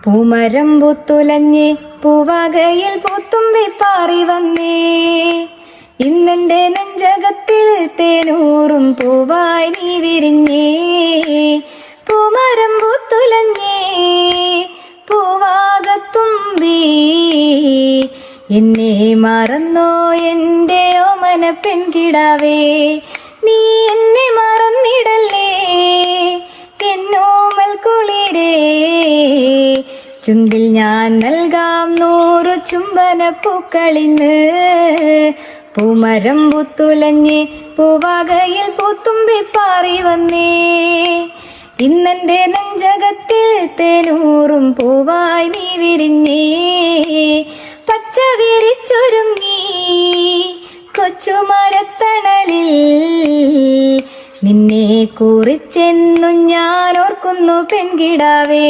പൂമരം പൂത്തുലഞ്ഞേ പൂവകയിൽ പൂത്തുമ്പി പാറി വന്നേ. ഇന്നെന്റെ നെഞ്ചകത്തിൽ തേനൂറും പൂവായി നീ വിരിഞ്ഞേ. പൂമരം പൂത്തുലഞ്ഞേ പൂവാകത്തുമ്പി എന്നെ മറന്നോ എന്റെ ഓമന പെൺകിടാവേ. നീ എന്നെ മറന്നിടല്ലേ എന്നോമൽ കുളിരേ. ചുണ്ടിൽ ഞാൻ നൽകാം 100 ചുംബന പൂക്കളിന്ന്. പൂമരം പൂത്തുലഞ്ഞേ പൂവകയിൽ പൂത്തുമ്പി പാറി വന്നേ. ഇന്നെന്റെ നെഞ്ചകത്തിൽ തേനൂറും പൂവായി നീ വിരിഞ്ഞേ. പച്ച വിരിച്ചൊരുങ്ങി കൊച്ചുമരത്തണലിൽ നിന്നെ കുറിച്ചെന്നും ഞാൻ ഓർക്കുന്നു പെൺകിടാവേ.